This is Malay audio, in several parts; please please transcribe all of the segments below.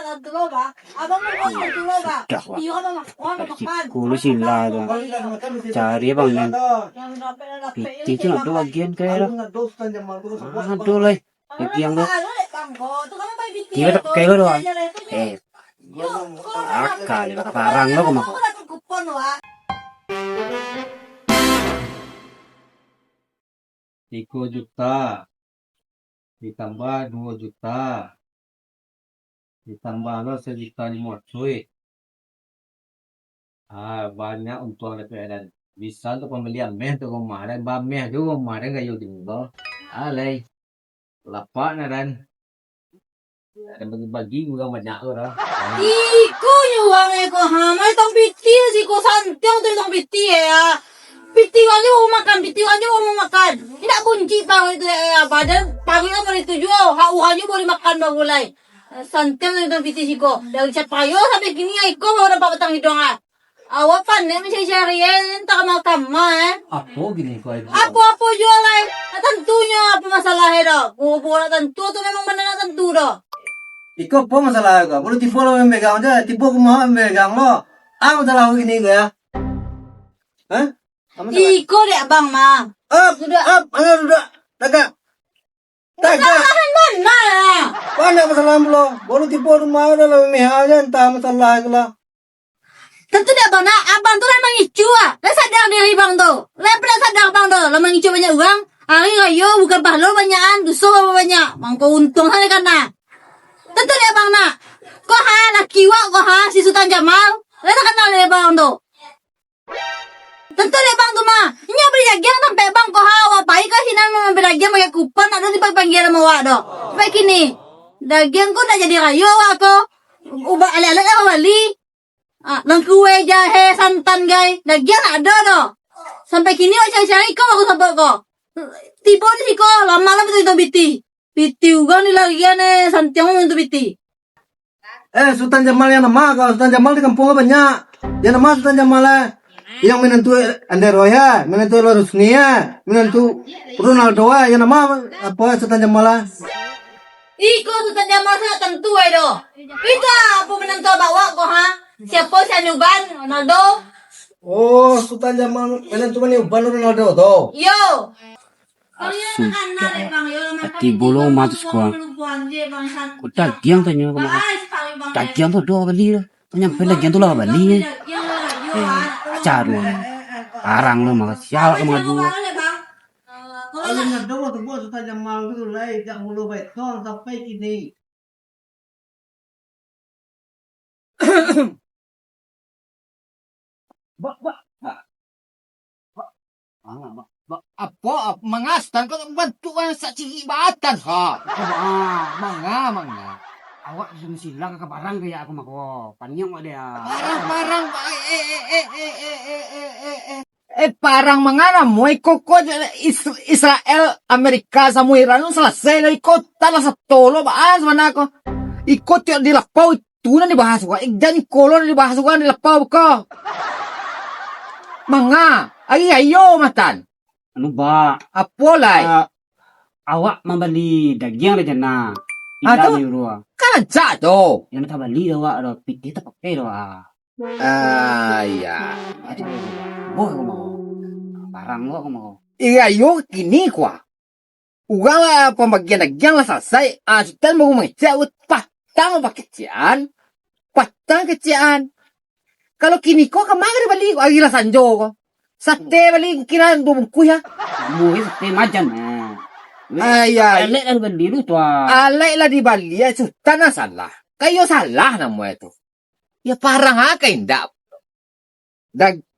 Sudah, Wak. Kulo sila tuh. Cari bang nen. Piti itu nak bagian kayak aduh lah. Yang tuh. Tiba tak kayak doang. Akal parang lo kemana? 3 juta ditambah 2 juta ditambah lo 1.500.000. Banyak untuk ada bisa untuk pembelian meh untuk kemarin meh juga kemarin kayak gitu alay lapak na dan ada bagi-bagi juga banyak orang. Iko nyuwang eko hamai tong piti si ko santiang tuh tong piti ya. Piti aja mau makan, piti aja mau makan. Tidak kunci pang itu ya badan pagi kan boleh tujuh, hau-hau boleh makan bagulai. Santiang tuh tong piti si ko. Dari cat payo sampai gini ya iko mau dapat petang hidung ah. Awak pandai mencari-cari entah makan mah. Apa gini kau itu? Apa jualan? Tentunya apa masalahnya dah? Bola tentu tuh memang benar tentu dah. Iko apa masalah kau? Baru tipu lo memegang aja, tipu aku mau memegang lo. Apa masalah ini kau ya? Hah? Iko deh bang mah. Sudah, tagak. Kesalahan mana ya? Mana masalah lo? Baru tipu rumah udah lo memegang aja, entah masalah itu lah. Tentu deh bang, abang tuh memang ngicu ah. Lah sadar diri bang tuh. Lah pernah sadar bang tuh, lo mengicu banyak uang. Hari ayo bukan pahala banyakan, duso banyak. Mangko untung sana karena. Tentu deh bang nak. Kok laki wak, kok si Sultan Jamal. Lah tak kenal deh bang tuh. Tentu deh bang tuh mah. Ini beri jagian sampai bang kok wak baik kah sih nama beri jagian pakai kupon ada di panggilan sama wak doh. Sampai kini. Dagian kok udah jadi rayo wak kok. Ubah ala-ala lah wali. Nang kue jahe santan guys, dagian ada doh. Sampai kini cari-cari kau aku sampai kau. Tiba di siko lama-lama itu biti. Biti juga nih lagian santiang untuk biti. Sultan Jamal yang nama kau, Sultan Jamal di kampung banyak. Yang nama Sultan Jamal yang menentu Anderoya, menentu Rusnia, menentu Ronaldo yang nama apa Sultan Jamal? Iko Sultan Jamal saya tentu doh. Kita apa menentu bawa kau Siapa Sanuban Ronaldo? Oh, Sultan Jamal menentu Ronaldo tuh. Yo. Ati bolo matus ko. Dagiang tanya ko mga. Dagiang to do bali lah. Tanya dagiang to lah bali. Acaru. Parang lo mga sial ko mga dua. Kalau Ronaldo tuh gua Sultan Jamal itu lah, jak mulu baik tong sampai kini. Apa mangastan ko bantuan sa cigibatan ha. Mga. Awak silang ka barang kaya ako mako. Panyong ada. Parang parang mga na mo ikot Israel Amerika sa mo Iran selesai na ikot tala sa tolo baas man ako. Ikot yung dilapaw tunan di bahas ko. Igdan kolon di bahas ko dilapaw ko. Mga ayo matan. Ano ba? Apolay. Awak mambali dagiang na dyan na. Ato? Ida niyo ruwa. Kanjado. Yan tabali daw ro piti ta pakai do Ya. Ati boy ko mako. Parang ko mako. Iyo kini kwa. Uga pamagyan lah selesai. Sutan mo kumangitsawat patang bakitian. Patang kitian. Kalau kini ko kamagari bali ko agila sanjo ko. Sate bali kiran do kuya. Muhi sa majan Ay. Alek al bali lu to. Alay la di bali sutan na salah. Kayo salah na mo ito. Ya parang kainda.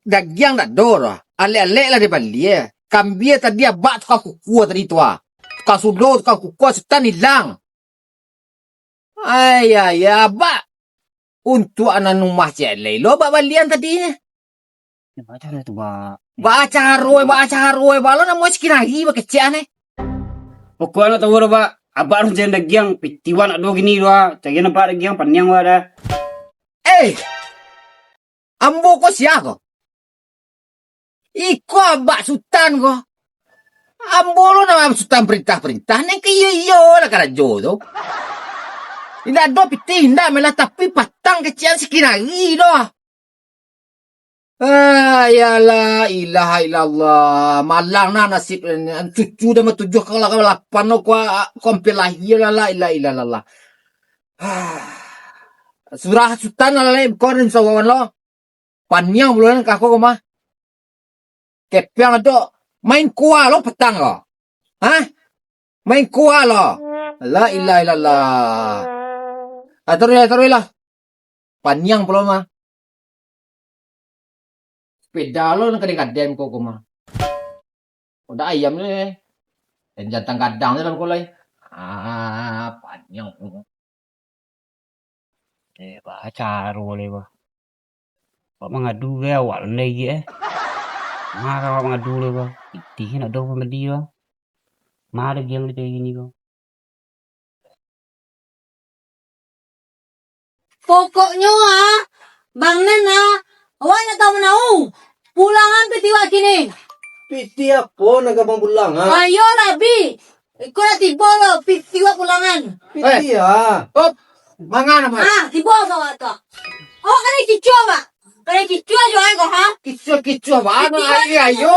Dagyang na doro. Ale la di bali. Kambia tadi bat ka kukuha tadi to. Kasudot ka kukuha sutan nilang. Ay, ba. Untuk anak rumah celai. Lo balian tadi. Baca na to ba. Baca haroy. Balo na mo sikinahi ba kecian Pokoknya tahu ba. Aba ron dyan dagiang pitiwan ado gini do. Tagyan na pa dagiang panyang wada. Ambo ko siya ko. Iko aba sutan ko. Ambo lo na sultan perintah. Neng kayo lah kada jodo. Indah do piti indah mela tapi patang kecian sekinari doh. Ya la ilaha illallah. Malang na nasib cucu dah matujuh kalau lapan no kwa kompil lahir la ilaha illallah. Surah sultan la korin sawan lo. Panyang bulan kako mah. Kepiang do main kuah lo petang lo. Hah? Main kuah lo. La ilaha illallah. Taruh lah. Panyang pulau mah. Sepeda lo nak kadang ko mah. Udah ayam ni. Dan jantan kadang dalam kulai. Panjang. Caro le ba. Pak mangadu le awak lagi Marah awak mangadu le ba. Piti nak do pemedi ba. Marah game le kayak gini ba. Pokoknya Bang Nen awak nak tahu menau. Pulangan piti wak kini. Piti apa nak abang pulang ha? Ayo Rabi. Kau nak tiba lo piti wak pulangan. Piti ya. Mangan apa? Tiba bawa tu. Oh, kena kicau ba? Kena kicau aja kau ha? Kicau apa? Ayo.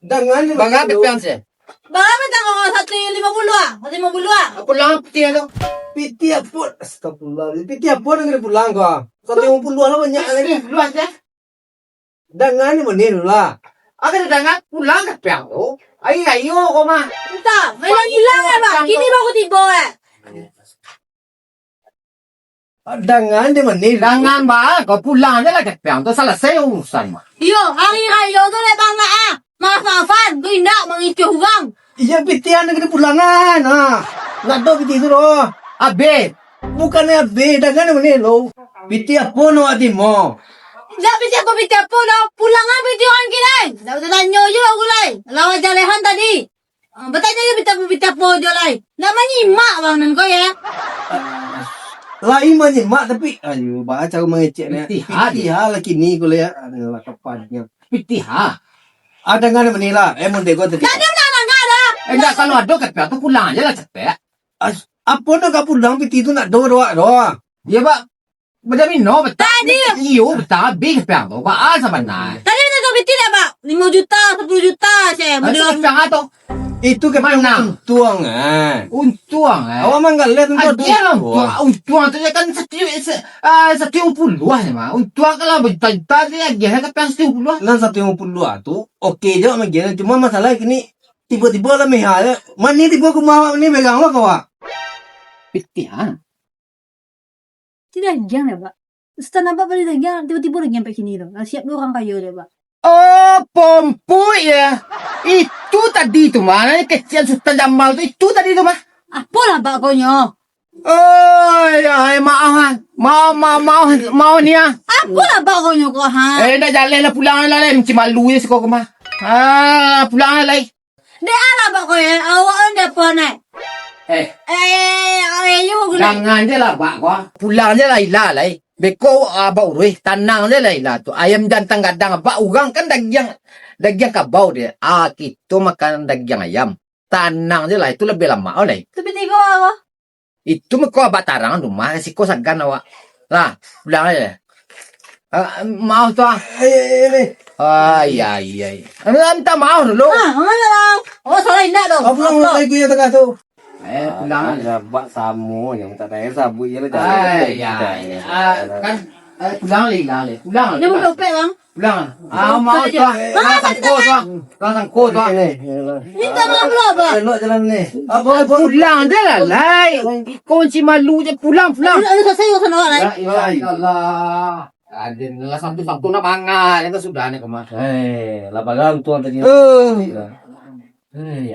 Dengan ni Bangga kepiang sih. Bang minta kau 150 150 Aku lang peti tu. piti apa? Astagfirullah. Piti apa nak kena pulang kau? 150 lah banyak lagi. Luas je. Dengan ni mana lah? Aku dengar pulang kepiang tu. Ayo kau mah. Entah, memang hilang ba? Kini baru tiba Dengan ni mana? Jangan bah, kau pulang je lah kepiang tu. Selesai urusan mah. Yo, hari raya tu le bang nak maaf-maafan, kau indak mengicu orang. Iya piti nak kena pulangan ha. Nak do piti tu loh. Abe, Bukannya be dengan ni mana lo? Piti apa nak mo? Dah piti apa dah pulangan piti orang kini. Dah tanya je aku lai. Lawan jalehan tadi. Bertanya je piti apa je lai. Nak menyimak bang Nen kau ya. Lain macam mak tapi ayo baca aku mengecek ni. Piti Piti hal lagi ni kau lihat adalah kapannya. piti ha. Ada dengan ni mana lah? Emang dego tadi. Tak ada enggak ada. Enggak kalau ada kepiang tu pulang je lah cepet. Apa nak kau pulang piti tu nak do. Ya pak. Macam ni no betul. Tadi. Iyo betul. Big kepiang tu. Pak asal benar. Tadi nak piti dah pak. 5 juta, 10 juta saya. Ada kepiang tu. Itu ke Mana? untung ah. Untung Awak manggal lihat tu. Ada lah untung tu kan setiap puluh mah. Untung kalau berjuta dia dia kepiang setiap puluh. Lan 150 tu okey je mak gila cuma masalah kini tiba-tiba lah mehal. Mana tiba aku mau ni pegang lah kau. Piti ha. Tidak jangan pak. Ustaz nampak pada jangan tiba-tiba lagi sampai sini tu. Siap dua orang kayu dia pak. Oh, pompu ya. Itu tadi tu mana kecil Sultan Jamal tu itu tadi tu mah. Apalah pak kau nyo? Oh, ya mau ni ah. Apalah pak kau nyo kau ha? Dah jalan lah pulang lah macam malu ya sekolah mah. Pulang lah. Dia ala pak kau ya. Awak anda apa nak? Ayo gula. Jangan je lah pak kau. Pulang je lah ilah lah. Beko abau ruih tanang je lah ilah tu. Ayam jantan kadang abak orang kan daging kabau dia. Kita makan daging ayam. Tanang je lah itu lebih lama oleh. Tapi tiga awak. Itu meko abak tarang rumah siko sagan awak. Lah, pulang aja. Mau tu ah. Iya. Minta maaf dulu. Mana bang? Oh salah indah tu. Apa pulang lagi ya tengah tu? Pulang. Buat samu yang tak ada sabu je lah. Kan pulang lah. Pulang. Dia bukan dompet bang. Pulang. Mau tu ah. Sangko tu ah. Minta maaf lah bang. Elok jalan ni. Pulang je lah. Lai. Kunci malu je pulang. Ada selesai urusan awak lah. Ya Allah. Ada lah satu nak mangat. Itu sudah ni kemana. Lah bagang tuan tadi. Ya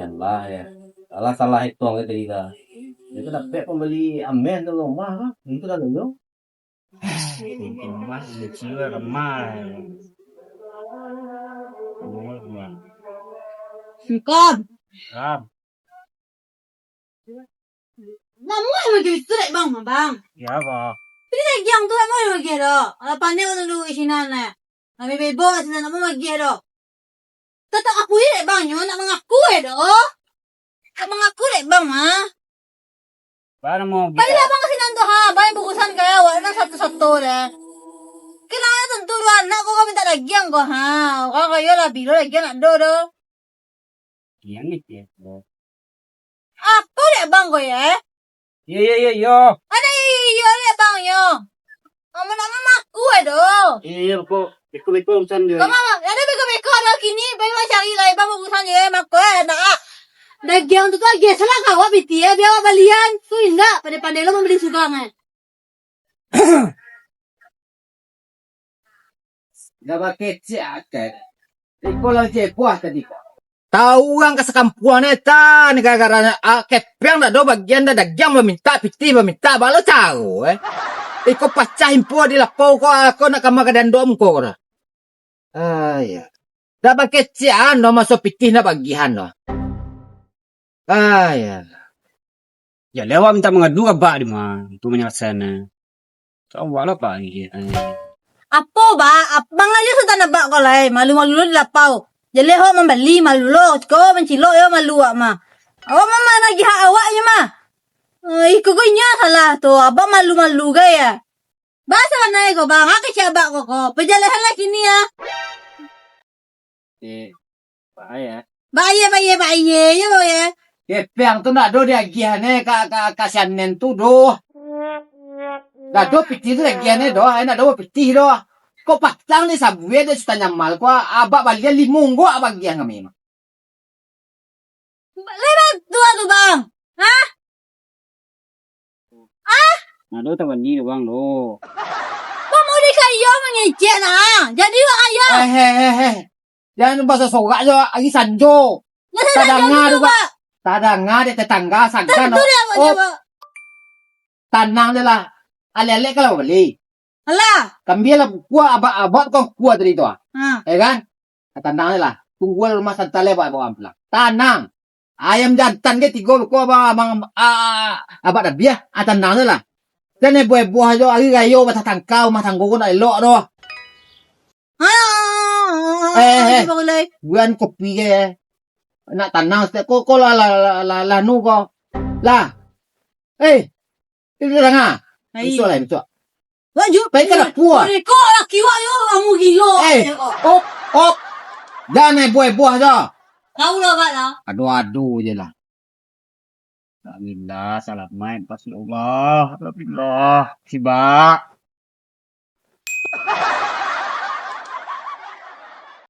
Allah ya. Salah hitung tadi dah. Itu dapat pembeli amen tu rumah kan. Itu dah dulu. Rumah kecil ramai. Kom. Ram. Namu yang macam itu dek bang, bang. Ya apa? Tapi dek yang tu namu yang macam itu. Ada pandai orang dulu isinan ni. Nabi bebo isinan namu macam itu. Tetap aku dek bang, nyo nak mengaku itu. Tak mengaku dek bang, ha? Paano mo? Pahila bang kasi nando ha? Bayan bukusan kaya wala na satu-satu na. Kailangan itong turuan na ko kami talagyan ko ha. O kayo labilo lagyan na do. Yang itu ya. Apo na bang ko ya? Yo. Ano iyo na bang yo? Amo na mamaku do. Iya po. Iko urusan dia. Kama, ano ba kami ko na kini? Bayan masyari ka ibang bukusan yo mako na Dagyang tu ka gesa lang kawa biti ya biya balian. So inda pada-pada lo membeli sugangan. Dapat kecak kan. Iko lang je puas tadi ko. Tahu ang kasakampuan eta negara kepeng dah do bagian dah dagyang meminta piti meminta balo tahu Iko pacahin po di lapau ko ako nak kamagadan dom ko ora. Ya. Dapat kecak no masuk piti na bagihan no. Ya. Ya lewat minta mengadu abak di mah. Itu menyelesaikan. So wala pa iya. Apo ba? Mangayo sa tanaba ko lay. Malu-malu lo lapaw. Jale ho membeli malulo. Ko mencilo yo maluwa ma. Awa mama nagiha awa niya ma. Iko ko niya salah to. Aba malu-malu gaya. Basa na ko ba? Nga siya ba ko ko. Pajalahan lagi niya. Bahaya. Baye. Yo ya. Kepeng tu nak do dia giane kasian nen tu do. Dah do piti tu giane do, nak do piti do. Ko patang ni sabwe de sutanya mal ko abak balia limung go abak giang kami. Lewat dua tu bang. Nah, do tawan ni bang do. Pamuli kayo mengejek na. Jadi wa kayo. Jangan bahasa sorak jo, agi sanjo. Tadanga do ba? Tadanga de tetangga sagkan. Tanang de lah. Ale kalau beli. Alah. Kambiala kuah abak kau kuah tadi tu kan? Tanang de lah. Tunggu rumah santale bawa amplang. Tanang. Ayam jantan ke tiga ko abang abak dah biah tanang de lah. Dan buah jo agi gayo batatangkau matanggo ko na ilo do. Buan kopi ke. Nak tanang ko la nu ko. Lah. Itu tengah. Itu lah itu. Waju. Baik kan puas. Ko laki wa yo amu gilo. Op. Jangan buah jo. Kau lo ba la? Aduh je lah. Alhamdulillah, salam main pas Allah. Alhamdulillah. Si Bak.